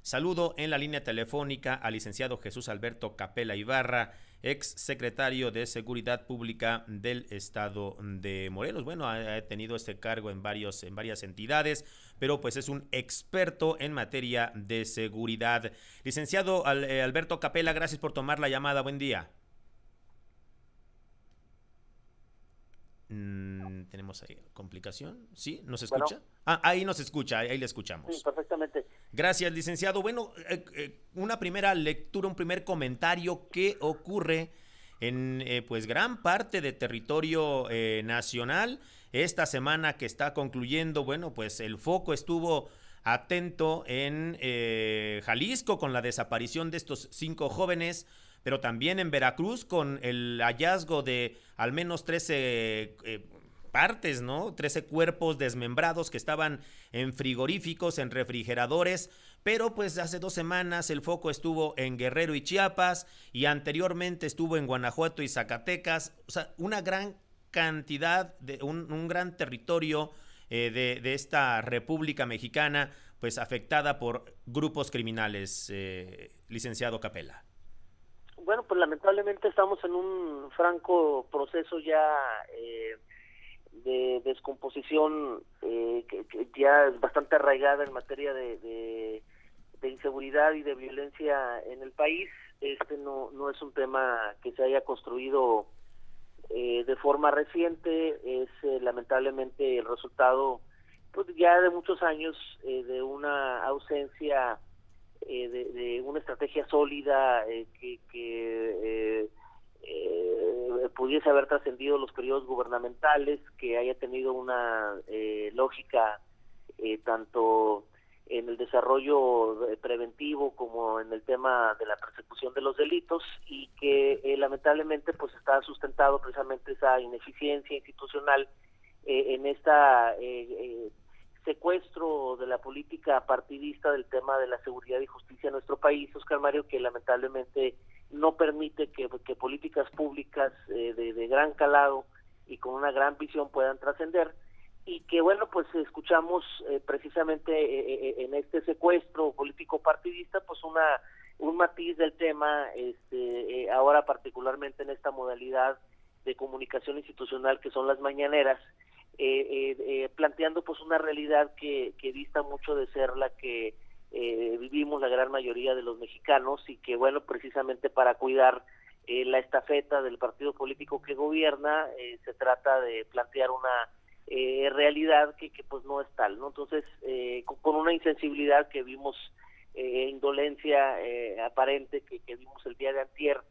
Saludo en la línea telefónica al licenciado Jesús Alberto Capella Ibarra, ex secretario de Seguridad Pública del Estado de Morelos. Bueno, ha tenido este cargo en varias entidades, pero pues es un experto en materia de seguridad. Licenciado Alberto Capella, gracias por tomar la llamada. Buen día. Tenemos ahí complicación. ¿Sí? ¿Nos Bueno, escucha? Ahí nos escucha, ahí le sí, escuchamos. perfectamente. Gracias, licenciado. Bueno, una primera lectura, un primer comentario. ¿Qué ocurre en pues gran parte de territorio nacional? Esta semana que está concluyendo, bueno, pues el foco estuvo atento en Jalisco con la desaparición de estos 5 jóvenes, pero también en Veracruz con el hallazgo de al menos 13 partes, ¿no? 13 cuerpos desmembrados que estaban en frigoríficos, en refrigeradores, pero pues hace 2 semanas el foco estuvo en Guerrero y Chiapas y anteriormente estuvo en Guanajuato y Zacatecas, o sea, una gran cantidad, un gran territorio de esta República Mexicana, pues afectada por grupos criminales, licenciado Capella. Bueno, pues lamentablemente estamos en un franco proceso ya de descomposición que ya es bastante arraigada en materia de inseguridad y de violencia en el país. Este no es un tema que se haya construido de forma reciente, es lamentablemente el resultado pues ya de muchos años de una ausencia de una estrategia sólida que pudiese haber trascendido los periodos gubernamentales, que haya tenido una lógica tanto en el desarrollo preventivo como en el tema de la persecución de los delitos, y que lamentablemente pues está sustentado precisamente esa ineficiencia institucional en esta secuestro de la política partidista del tema de la seguridad y justicia en nuestro país, Oscar Mario, que lamentablemente no permite que políticas públicas de gran calado y con una gran visión puedan trascender, y que bueno, pues escuchamos precisamente en este secuestro político partidista pues un matiz del tema, ahora particularmente en esta modalidad de comunicación institucional que son las mañaneras, planteando pues una realidad que dista mucho de ser la que vivimos la gran mayoría de los mexicanos, y que bueno, precisamente para cuidar la estafeta del partido político que gobierna, se trata de plantear una realidad que pues no es tal, ¿no? Entonces, con una insensibilidad que vimos, indolencia aparente que vimos el día de antier,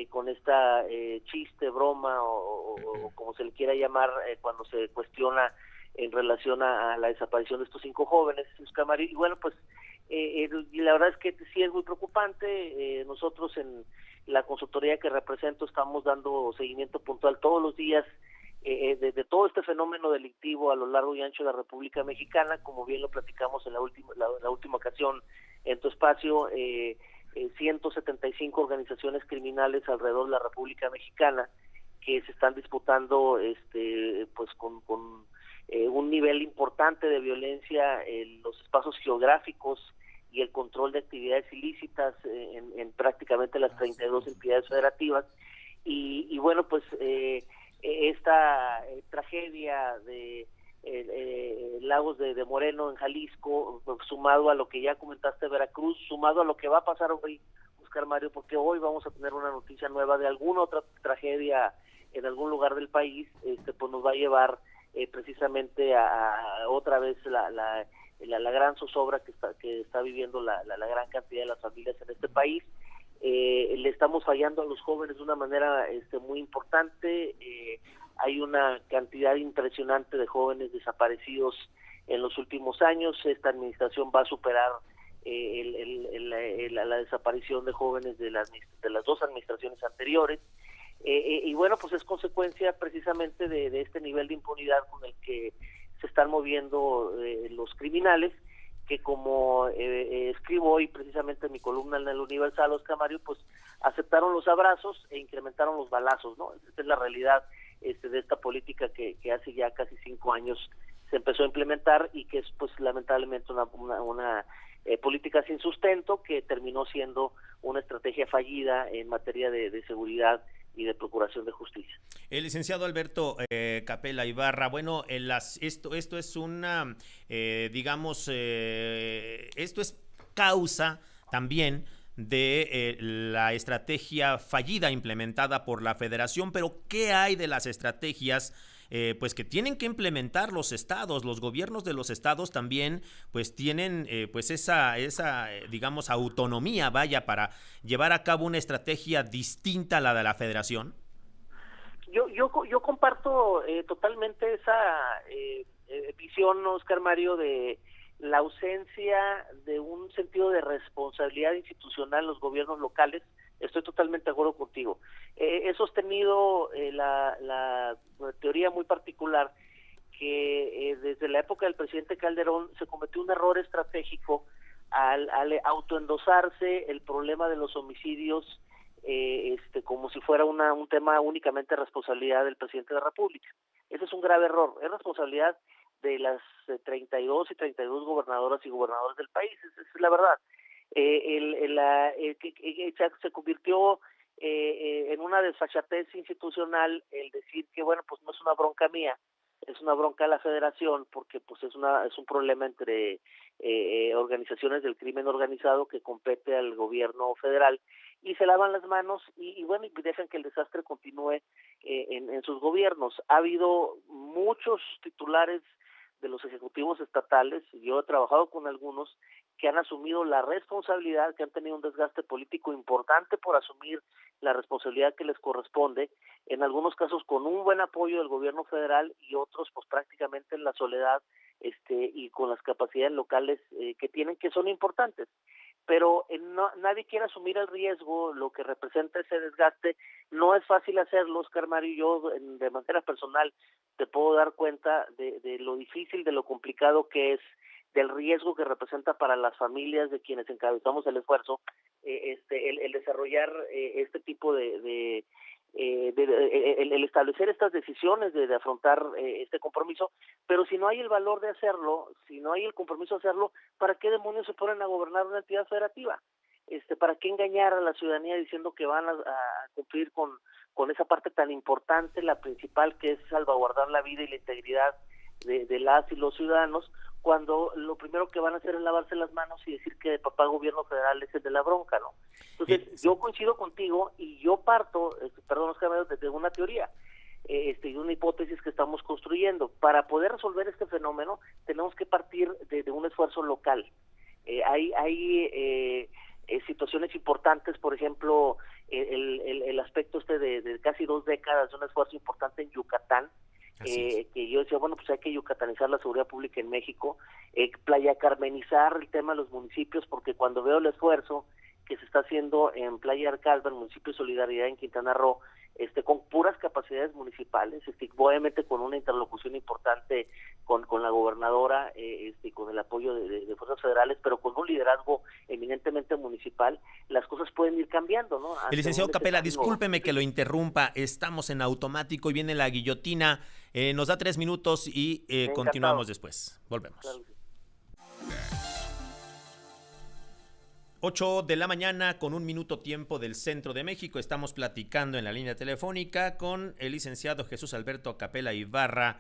con esta chiste, broma o como se le quiera llamar, cuando se cuestiona en relación a la desaparición de estos 5 jóvenes, y bueno, pues la verdad es que sí es muy preocupante. Nosotros en la consultoría que represento estamos dando seguimiento puntual todos los días de todo este fenómeno delictivo a lo largo y ancho de la República Mexicana, como bien lo platicamos en la última ocasión en tu espacio. 175 organizaciones criminales alrededor de la República Mexicana que se están disputando pues con un nivel importante de violencia en los espacios geográficos y el control de actividades ilícitas en prácticamente las 32 entidades federativas, y bueno, pues esta tragedia de Lagos de Moreno en Jalisco, sumado a lo que ya comentaste de Veracruz, sumado a lo que va a pasar hoy, Oscar Mario, porque hoy vamos a tener una noticia nueva de alguna otra tragedia en algún lugar del país, pues nos va a llevar precisamente a otra vez la gran zozobra que está viviendo la gran cantidad de las familias en este país. Le estamos fallando a los jóvenes de una manera muy importante. Hay una cantidad impresionante de jóvenes desaparecidos en los últimos años. Esta administración va a superar la desaparición de jóvenes de las 2 administraciones anteriores. Y bueno, pues es consecuencia precisamente de este nivel de impunidad con el que se están moviendo los criminales, que como escribo hoy precisamente en mi columna en el Universal, Oscar Mario, pues aceptaron los abrazos e incrementaron los balazos, ¿no? Esta es la realidad de esta política que hace ya casi 5 años se empezó a implementar, y que es pues lamentablemente una política sin sustento que terminó siendo una estrategia fallida en materia de seguridad y de procuración de justicia. El licenciado Alberto Capella Ibarra, bueno, esto es una, esto es causa también de la estrategia fallida implementada por la Federación, pero ¿qué hay de las estrategias pues que tienen que implementar los estados? Los gobiernos de los estados también pues tienen pues esa digamos autonomía, vaya, para llevar a cabo una estrategia distinta a la de la Federación. Yo comparto totalmente esa visión, Oscar Mario, de la ausencia de un sentido de responsabilidad institucional en los gobiernos locales. Estoy totalmente de acuerdo contigo. He sostenido la teoría muy particular que desde la época del presidente Calderón se cometió un error estratégico al autoendosarse el problema de los homicidios como si fuera un tema únicamente de responsabilidad del presidente de la República. Ese es un grave error. Es responsabilidad de las 32 gobernadoras y gobernadores del país. Esa es la verdad. Se convirtió en una desfachatez institucional el decir que, bueno, pues no es una bronca mía, es una bronca de la Federación, porque pues es un problema entre organizaciones del crimen organizado que compete al gobierno federal, y se lavan las manos y bueno, y dejan que el desastre continúe en sus gobiernos. Ha habido muchos titulares de los ejecutivos estatales, yo he trabajado con algunos, que han asumido la responsabilidad, que han tenido un desgaste político importante por asumir la responsabilidad que les corresponde, en algunos casos con un buen apoyo del gobierno federal y otros pues prácticamente en la soledad y con las capacidades locales que tienen, que son importantes. Pero nadie quiere asumir el riesgo, lo que representa ese desgaste. No es fácil hacerlo, Oscar Mario, y yo de manera personal te puedo dar cuenta de lo difícil, de lo complicado que es, del riesgo que representa para las familias de quienes encabezamos el esfuerzo, el desarrollar este tipo el establecer estas decisiones de afrontar este compromiso. Pero si no hay el valor de hacerlo, si no hay el compromiso de hacerlo, ¿para qué demonios se ponen a gobernar una entidad federativa? ¿Para qué engañar a la ciudadanía diciendo que van a cumplir con esa parte tan importante, la principal, que es salvaguardar la vida y la integridad de las y los ciudadanos, cuando lo primero que van a hacer es lavarse las manos y decir que el papá gobierno federal es el de la bronca, ¿no? Entonces, yo coincido contigo y yo parto, perdón, Oscar, desde una teoría, y una hipótesis que estamos construyendo. Para poder resolver este fenómeno, tenemos que partir de un esfuerzo local. Hay situaciones importantes, por ejemplo, el aspecto de casi 2 décadas de un esfuerzo importante en Yucatán, que yo decía, bueno, pues hay que yucatanizar la seguridad pública en México, playa carmenizar el tema de los municipios, porque cuando veo el esfuerzo que se está haciendo en Playa Arcalva, el municipio de Solidaridad en Quintana Roo, con puras capacidades municipales, obviamente con una interlocución importante con la gobernadora, y con el apoyo de fuerzas federales, pero con un liderazgo eminentemente municipal, las cosas pueden ir cambiando, ¿no? El licenciado Capella, discúlpeme que lo interrumpa, estamos en automático y viene la guillotina, nos da 3 minutos y continuamos después. Volvemos. Claro. 8 de la mañana con 1 minuto tiempo del centro de México. Estamos platicando en la línea telefónica con el licenciado Jesús Alberto Capella Ibarra,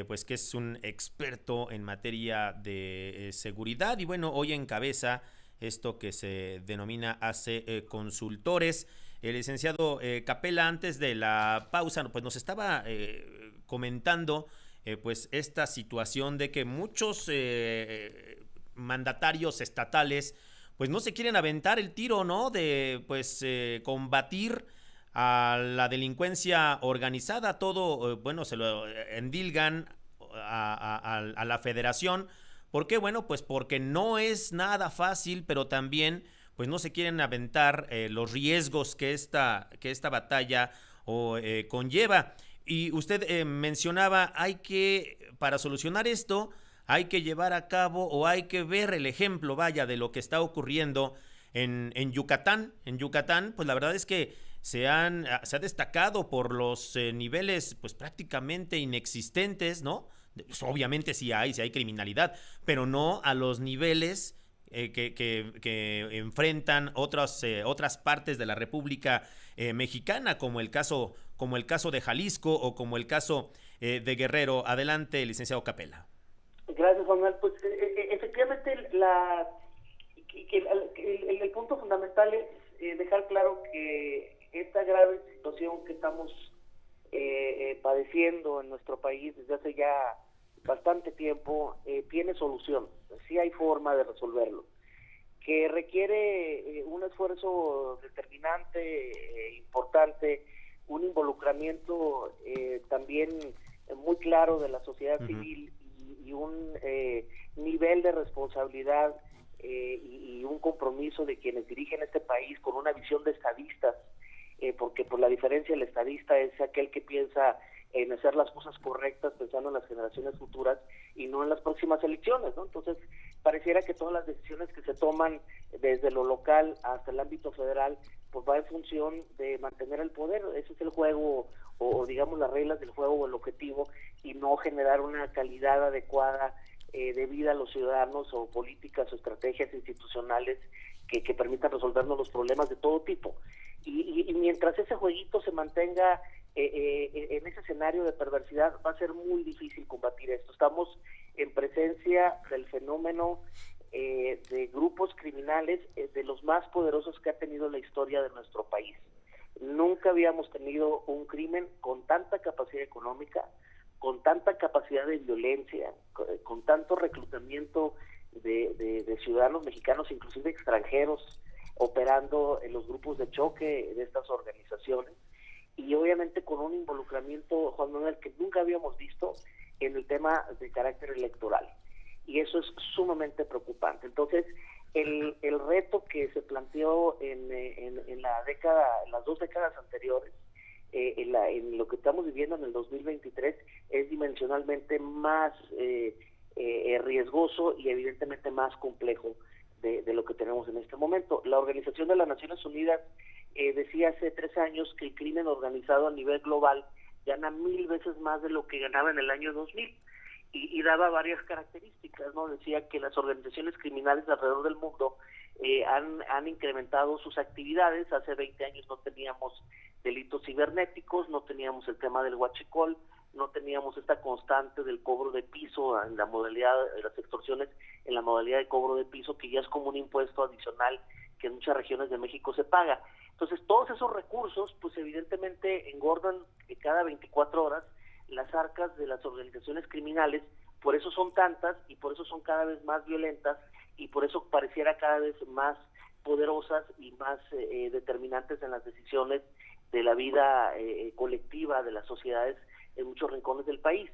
pues que es un experto en materia de seguridad y bueno, hoy encabeza esto que se denomina AC Consultores. El licenciado Capella, antes de la pausa, pues nos estaba comentando pues esta situación de que muchos mandatarios estatales pues no se quieren aventar el tiro, ¿no? De pues combatir a la delincuencia organizada, todo, bueno, se lo endilgan a la Federación. ¿Por qué? Bueno, pues porque no es nada fácil, pero también pues no se quieren aventar los riesgos que esta batalla conlleva. Y usted mencionaba, para solucionar esto, hay que llevar a cabo o hay que ver el ejemplo, vaya, de lo que está ocurriendo en Yucatán. En Yucatán, pues la verdad es que se ha destacado por los niveles pues prácticamente inexistentes, ¿no? Pues, obviamente sí hay criminalidad, pero no a los niveles que enfrentan otras partes de la República Mexicana, como el caso de Jalisco o como el caso de Guerrero. Adelante, licenciado Capella. Gracias, Manuel. Pues efectivamente el punto fundamental es dejar claro que esta grave situación que estamos padeciendo en nuestro país desde hace ya bastante tiempo tiene solución. Sí hay forma de resolverlo, que requiere un esfuerzo determinante, importante, un involucramiento también muy claro de la sociedad civil y un nivel de responsabilidad y un compromiso de quienes dirigen este país con una visión de estadistas, porque por la diferencia el estadista es aquel que piensa en hacer las cosas correctas pensando en las generaciones futuras y no en las próximas elecciones, ¿no? Entonces, pareciera que todas las decisiones que se toman desde lo local hasta el ámbito federal, pues va en función de mantener el poder. Ese es el juego, o digamos las reglas del juego o el objetivo, y no generar una calidad adecuada de vida a los ciudadanos o políticas o estrategias institucionales que permitan resolvernos los problemas de todo tipo. Y mientras ese jueguito se mantenga en ese escenario de perversidad, va a ser muy difícil combatir esto. Estamos en presencia del fenómeno de grupos criminales de los más poderosos que ha tenido la historia de nuestro país. Nunca habíamos tenido un crimen con tanta capacidad económica, con tanta capacidad de violencia, con tanto reclutamiento de ciudadanos mexicanos, inclusive extranjeros, operando en los grupos de choque de estas organizaciones, y obviamente con un involucramiento, Juan Manuel, que nunca habíamos visto en el tema de carácter electoral, y eso es sumamente preocupante. Entonces, el reto que se planteó en las 2 décadas anteriores, en lo que estamos viviendo en el 2023, es dimensionalmente más riesgoso y evidentemente más complejo de lo que tenemos en este momento. La Organización de las Naciones Unidas decía hace 3 años que el crimen organizado a nivel global gana 1000 veces más de lo que ganaba en el año 2000, y daba varias características, ¿no? Decía que las organizaciones criminales alrededor del mundo han incrementado sus actividades. Hace 20 años no teníamos delitos cibernéticos, no teníamos el tema del huachicol, no teníamos esta constante del cobro de piso en la modalidad de las extorsiones, en la modalidad de cobro de piso, que ya es como un impuesto adicional que en muchas regiones de México se paga. Entonces, todos esos recursos, pues evidentemente engordan cada 24 horas las arcas de las organizaciones criminales. Por eso son tantas y por eso son cada vez más violentas y por eso pareciera cada vez más poderosas y más determinantes en las decisiones de la vida colectiva de las sociedades en muchos rincones del país.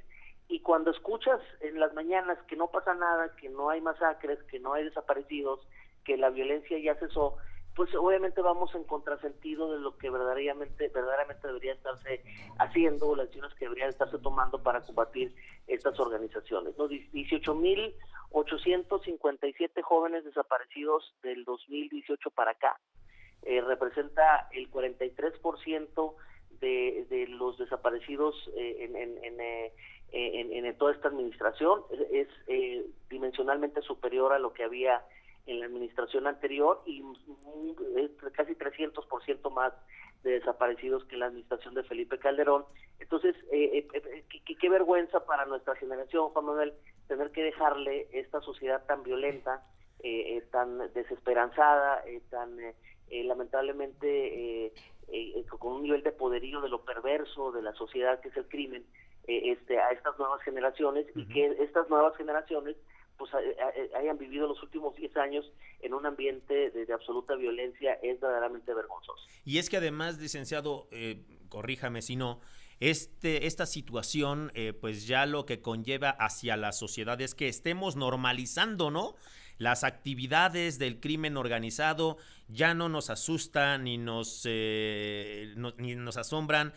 Y cuando escuchas en las mañanas que no pasa nada, que no hay masacres, que no hay desaparecidos, que la violencia ya cesó, pues obviamente vamos en contrasentido de lo que verdaderamente debería estarse haciendo, las acciones que deberían estarse tomando para combatir estas organizaciones, ¿no? 18,857 jóvenes desaparecidos del 2018 para acá, representa el 43% de los desaparecidos en toda esta administración. Es dimensionalmente superior a lo que había en la administración anterior y es casi 300% más de desaparecidos que en la administración de Felipe Calderón. Entonces, qué vergüenza para nuestra generación, Juan Manuel, tener que dejarle esta sociedad tan violenta, tan desesperanzada, tan lamentablemente con un nivel de poderío de lo perverso de la sociedad que es el crimen, a estas nuevas generaciones, y que estas nuevas generaciones pues hayan vivido los últimos 10 años en un ambiente de absoluta violencia. Es verdaderamente vergonzoso. Y es que además, licenciado, corríjame si no, esta situación pues ya lo que conlleva hacia la sociedad es que estemos normalizando, ¿no?, las actividades del crimen organizado. Ya no nos asustan ni nos asombran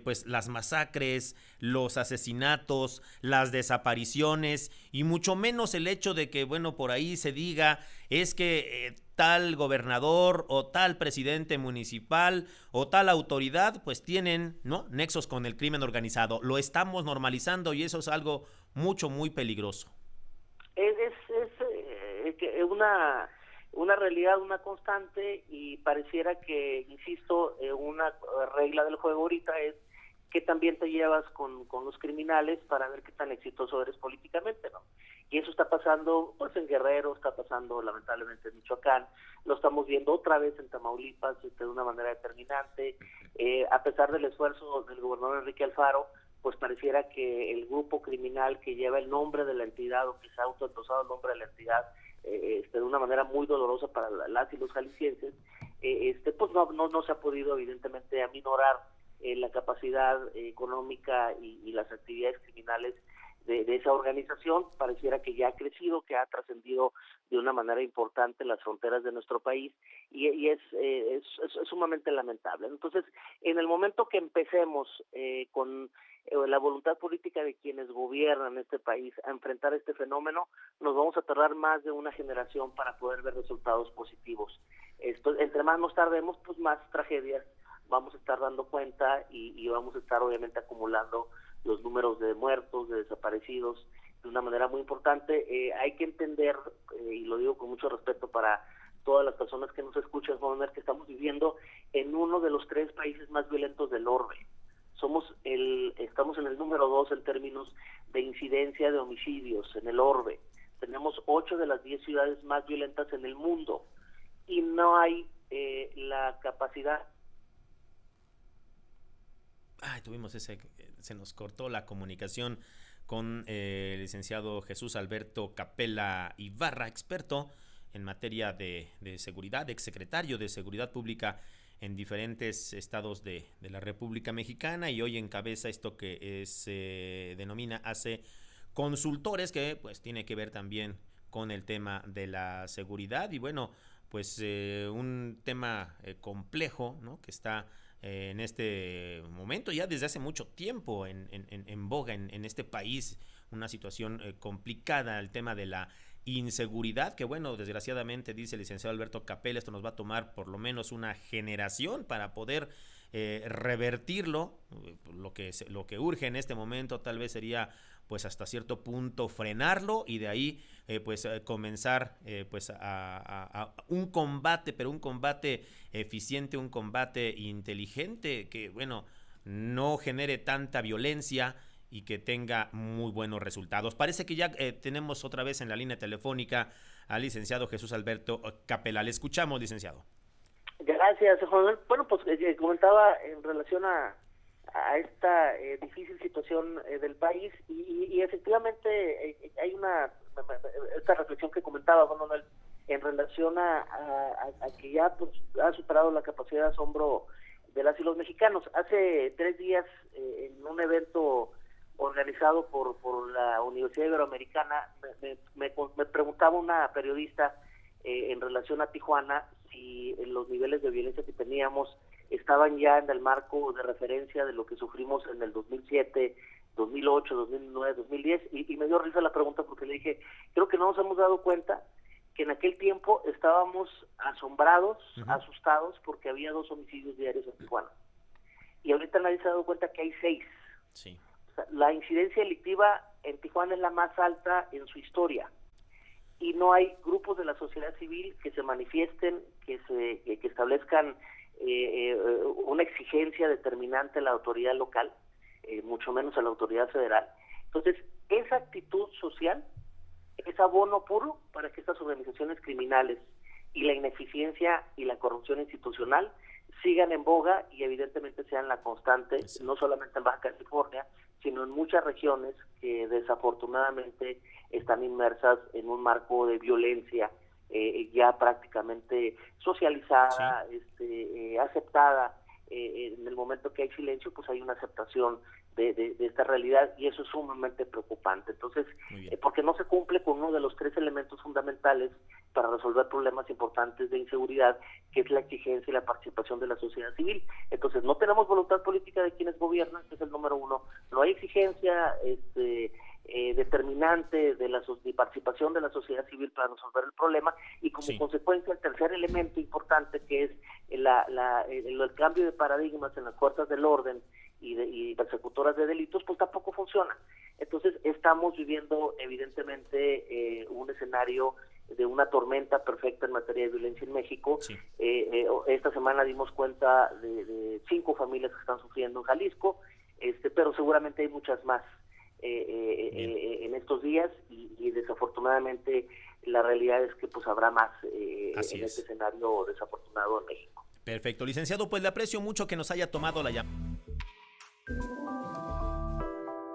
pues las masacres, los asesinatos, las desapariciones, y mucho menos el hecho de que, bueno, por ahí se diga es que tal gobernador o tal presidente municipal o tal autoridad pues tienen, ¿no?, nexos con el crimen organizado. Lo estamos normalizando y eso es algo muy peligroso. que una realidad, una constante, y pareciera que, insisto, una regla del juego ahorita es que también te llevas con los criminales para ver qué tan exitoso eres políticamente, ¿no? Y eso está pasando pues en Guerrero, está pasando lamentablemente en Michoacán, lo estamos viendo otra vez en Tamaulipas de una manera determinante. A pesar del esfuerzo del gobernador Enrique Alfaro, pues pareciera que el grupo criminal que lleva el nombre de la entidad o que se ha autoendosado el nombre de la entidad de una manera muy dolorosa para las y los jaliscienses, pues no se ha podido evidentemente aminorar la capacidad económica y las actividades criminales de esa organización. Pareciera que ya ha crecido, que ha trascendido de una manera importante las fronteras de nuestro país, y es sumamente lamentable. Entonces, en el momento que empecemos con la voluntad política de quienes gobiernan este país a enfrentar este fenómeno, nos vamos a tardar más de una generación para poder ver resultados positivos. Entre más nos tardemos, pues más tragedias vamos a estar dando cuenta y vamos a estar obviamente acumulando los números de muertos, de desaparecidos, de una manera muy importante. Hay que entender, y lo digo con mucho respeto para todas las personas que nos escuchan, que estamos viviendo en uno de los 3 países más violentos del orbe. Estamos en el número 2 en términos de incidencia de homicidios en el orbe. Tenemos 8 de las 10 ciudades más violentas en el mundo, y no hay la capacidad. Se nos cortó la comunicación con el licenciado Jesús Alberto Capella Ibarra, experto en materia de seguridad, exsecretario de Seguridad Pública en diferentes estados de la República Mexicana, y hoy encabeza esto que se denomina ACE Consultores, que pues tiene que ver también con el tema de la seguridad, y bueno, pues un tema complejo, ¿no?, que está en este momento, ya desde hace mucho tiempo en boga en este país, una situación complicada, el tema de la inseguridad, que bueno, desgraciadamente, dice el licenciado Alberto Capella, esto nos va a tomar por lo menos una generación para poder revertirlo. Lo que urge en este momento tal vez sería pues hasta cierto punto frenarlo, y de ahí comenzar pues a un combate, pero un combate eficiente, un combate inteligente, que bueno, no genere tanta violencia y que tenga muy buenos resultados. Parece que ya tenemos otra vez en la línea telefónica al licenciado Jesús Alberto Capella. Le escuchamos, licenciado. Gracias, Juan Manuel. Bueno, pues comentaba en relación a esta difícil situación del país, y efectivamente hay esta reflexión que comentaba Juan Manuel en relación a que ya pues ha superado la capacidad de asombro de las y los mexicanos. Hace 3 días, en un evento organizado por la Universidad Iberoamericana, me preguntaba una periodista en relación a Tijuana si los niveles de violencia que teníamos estaban ya en el marco de referencia de lo que sufrimos en el 2007, 2008, 2009, 2010, y me dio risa la pregunta porque le dije, creo que no nos hemos dado cuenta que en aquel tiempo estábamos asombrados, asustados, porque había 2 homicidios diarios en Tijuana, y ahorita nadie se ha dado cuenta que hay 6. Sí. O sea, la incidencia delictiva en Tijuana es la más alta en su historia, y no hay grupos de la sociedad civil que se manifiesten, que establezcan una exigencia determinante a la autoridad local, mucho menos a la autoridad federal. Entonces, esa actitud social es abono puro para que estas organizaciones criminales y la ineficiencia y la corrupción institucional sigan en boga y evidentemente sean la constante, no solamente en Baja California, sino en muchas regiones que desafortunadamente están inmersas en un marco de violencia ya prácticamente socializada, aceptada. En el momento que hay silencio, pues hay una aceptación de esta realidad, y eso es sumamente preocupante. Entonces, porque no se cumple con uno de los 3 elementos fundamentales para resolver problemas importantes de inseguridad, que es la exigencia y la participación de la sociedad civil. Entonces, no tenemos voluntad política de quienes gobiernan, que es el número 1. No hay exigencia determinante de participación de la sociedad civil para resolver el problema, y como consecuencia el tercer elemento importante, que es el cambio de paradigmas en las fuerzas del orden y persecutoras de delitos, pues tampoco funciona. Entonces estamos viviendo evidentemente un escenario de una tormenta perfecta en materia de violencia en México. Sí. Esta semana dimos cuenta de 5 familias que están sufriendo en Jalisco, pero seguramente hay muchas más en estos días y desafortunadamente la realidad es que pues habrá más en este escenario desafortunado en México. Perfecto, licenciado, pues le aprecio mucho que nos haya tomado la llamada.